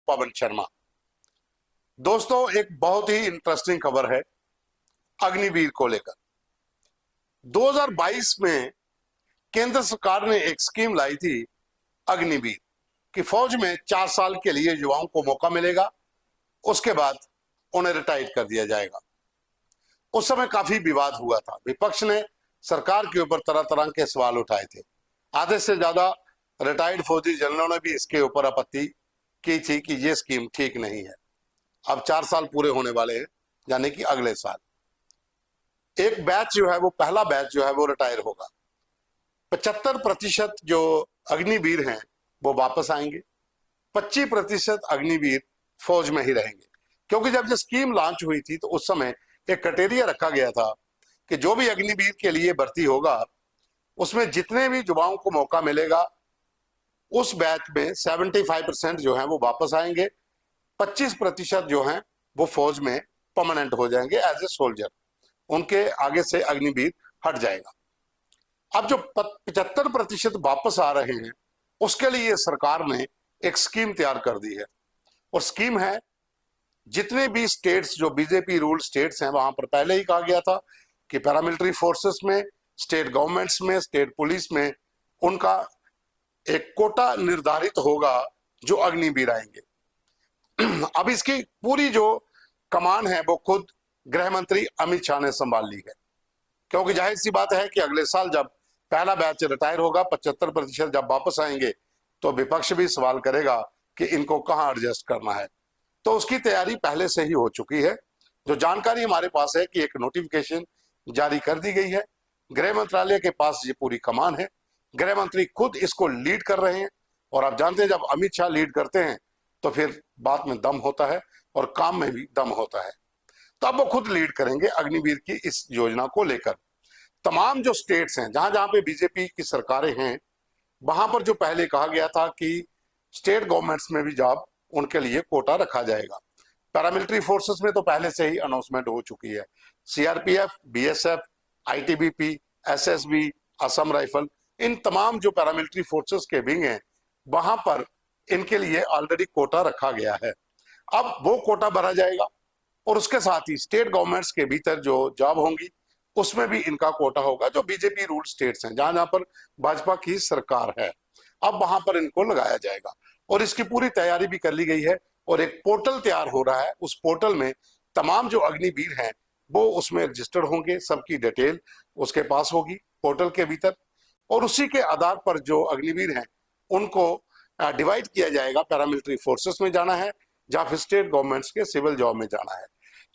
पवन शर्मा। दोस्तों, एक बहुत ही इंटरेस्टिंग खबर है अग्निवीर को लेकर। 2022 में केंद्र सरकार ने एक स्कीम लाई थी अग्निवीर कि फौज में 4 साल के लिए युवाओं को मौका मिलेगा, उसके बाद उन्हें रिटायर कर दिया जाएगा। उस समय काफी विवाद हुआ था, विपक्ष ने सरकार के ऊपर तरह तरह के सवाल उठाए थे। आधे से ज्यादा रिटायर्ड फौजी जनरलों ने भी इसके ऊपर आपत्ति की थी कि ये स्कीम ठीक नहीं है। अब 4 साल पूरे होने वाले हैं, यानी कि अगले साल एक बैच जो है वो पहला बैच जो है वो रिटायर होगा। 75% जो अग्निवीर हैं वो वापस आएंगे, 25% अग्निवीर फौज में ही रहेंगे। क्योंकि जब ये स्कीम लॉन्च हुई थी तो उस समय एक क्राइटेरिया रखा गया था कि जो भी अग्निवीर के लिए भर्ती होगा उसमें जितने भी युवाओं को मौका मिलेगा उस बैच में 75% जो है वो वापस आएंगे, 25% जो हैं वो फौज में परमानेंट हो जाएंगे एज ए सोल्जर, उनके आगे से अग्निवीर हट जाएगा। अब जो 75% वापस आ रहे हैं उसके लिए सरकार ने एक स्कीम तैयार कर दी है, और स्कीम है जितने भी स्टेट्स जो बीजेपी रूल स्टेट्स हैं वहां पर पहले ही कहा गया था कि पैरामिलिट्री फोर्सेस में, स्टेट गवर्नमेंट्स में, स्टेट पुलिस में उनका एक कोटा निर्धारित होगा जो अग्निवीर आएंगे। अब इसकी पूरी जो कमान है वो खुद गृह मंत्री अमित शाह ने संभाल ली है, क्योंकि जाहिर सी बात है कि अगले साल जब पहला बैच रिटायर होगा, 75% जब वापस आएंगे तो विपक्ष भी सवाल करेगा कि इनको कहां एडजस्ट करना है। तो उसकी तैयारी पहले से ही हो चुकी है। जो जानकारी हमारे पास है कि एक नोटिफिकेशन जारी कर दी गई है, गृह मंत्रालय के पास ये पूरी कमान है, गृह मंत्री खुद इसको लीड कर रहे हैं। और आप जानते हैं जब अमित शाह लीड करते हैं तो फिर बात में दम होता है और काम में भी दम होता है। तो अब वो खुद लीड करेंगे अग्निवीर की इस योजना को लेकर। तमाम जो स्टेट्स हैं जहां जहां पे बीजेपी की सरकारें हैं वहां पर जो पहले कहा गया था कि स्टेट गवर्नमेंट्स में भी जॉब उनके लिए कोटा रखा जाएगा। पैरामिलिट्री फोर्सेस में तो पहले से ही अनाउंसमेंट हो चुकी है। CRPF, BSF, ITBP, SSB, Assam rifle, इन तमाम जो पैरामिलिट्री फोर्सेस के विंग हैं वहां पर इनके लिए ऑलरेडी कोटा रखा गया है। अब वो कोटा भरा जाएगा और उसके साथ ही स्टेट गवर्नमेंट्स के भीतर जो जॉब होंगी उसमें भी इनका कोटा होगा। जो बीजेपी रूल स्टेट्स हैं जहां जहां पर भाजपा की सरकार है, अब वहां पर इनको लगाया जाएगा। और इसकी पूरी तैयारी भी कर ली गई है और एक पोर्टल तैयार हो रहा है। उस पोर्टल में तमाम जो अग्निवीर हैं वो उसमें रजिस्टर्ड होंगे, सबकी डिटेल उसके पास होगी पोर्टल के भीतर, और उसी के आधार पर जो अग्निवीर हैं उनको डिवाइड किया जाएगा। पैरामिलिट्री फोर्सेस में जाना है या फिर स्टेट गवर्नमेंट्स के सिविल जॉब में जाना है।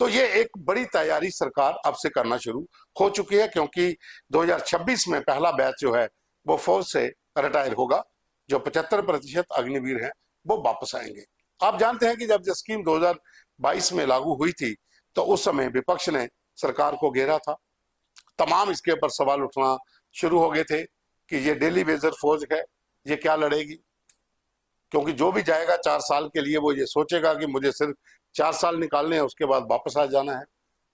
तो ये एक बड़ी तैयारी सरकार अब से करना शुरू हो चुकी है, क्योंकि 2026 में पहला बैच जो है वो फौज से रिटायर होगा। जो 75% अग्निवीर हैं वो वापस आएंगे। आप जानते हैं कि जब ये स्कीम 2022 में लागू हुई थी तो उस समय विपक्ष ने सरकार को घेरा था। तमाम इसके ऊपर सवाल उठना शुरू हो गए थे कि ये डेली वेजर फौज है, ये क्या लड़ेगी। क्योंकि जो भी जाएगा 4 साल के लिए वो ये सोचेगा कि मुझे सिर्फ 4 साल निकालने हैं, उसके बाद वापस आ जाना है।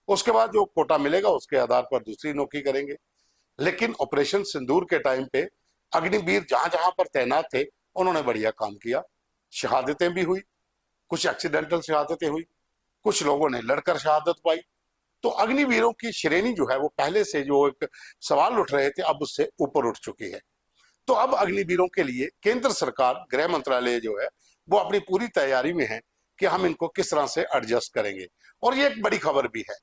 उसके बाद जो कोटा मिलेगा उसके आधार पर दूसरी नौकरी करेंगे। लेकिन ऑपरेशन सिंदूर के टाइम पे अग्निवीर जहां जहां पर तैनात थे उन्होंने बढ़िया काम किया। शहादतें भी हुई, कुछ एक्सीडेंटल शहादतें हुई, कुछ लोगों ने लड़कर शहादत पाई। तो अग्निवीरों की श्रेणी जो है वो पहले से जो एक सवाल उठ रहे थे अब उससे ऊपर उठ चुकी है। तो अब अग्निवीरों के लिए केंद्र सरकार, गृह मंत्रालय जो है वो अपनी पूरी तैयारी में है कि हम इनको किस तरह से एडजस्ट करेंगे। और ये एक बड़ी खबर भी है,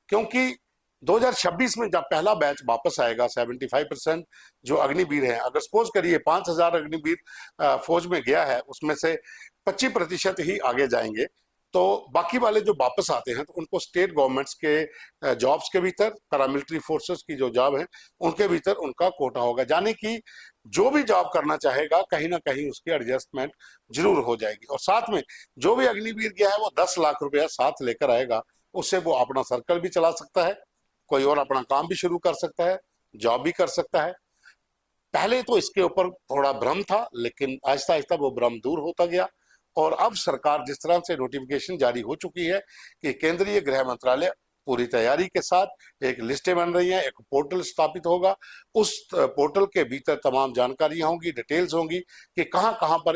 क्योंकि 2026 में जब पहला बैच वापस आएगा 75% जो अग्निवीर हैं, अगर सपोज करिए 5000 अग्निवीर फौज में गया है उसमें से 25% ही आगे जाएंगे, तो बाकी वाले जो वापस आते हैं तो उनको स्टेट गवर्नमेंट्स के जॉब्स के भीतर, पैरामिलिट्री फोर्सेस की जो जॉब है उनके भीतर उनका कोटा होगा। यानी कि जो भी जॉब करना चाहेगा कहीं ना कहीं उसकी एडजस्टमेंट जरूर हो जाएगी। और साथ में जो भी अग्निवीर गया है वो 10 लाख रुपया साथ लेकर आएगा, उससे वो अपना सर्कल भी चला सकता है, कोई और अपना काम भी शुरू कर सकता है, जॉब भी कर सकता है। पहले तो इसके ऊपर थोड़ा भ्रम था, लेकिन आहिस्ता आहिस्ता वो भ्रम दूर होता गया। और अब सरकार जिस तरह से नोटिफिकेशन जारी हो चुकी है कि केंद्रीय गृह मंत्रालय पूरी तैयारी के साथ एक लिस्टें बन रही हैं, एक पोर्टल स्थापित होगा, उस पोर्टल के भीतर तमाम जानकारियां होंगी, डिटेल्स होंगी कि कहां कहां पर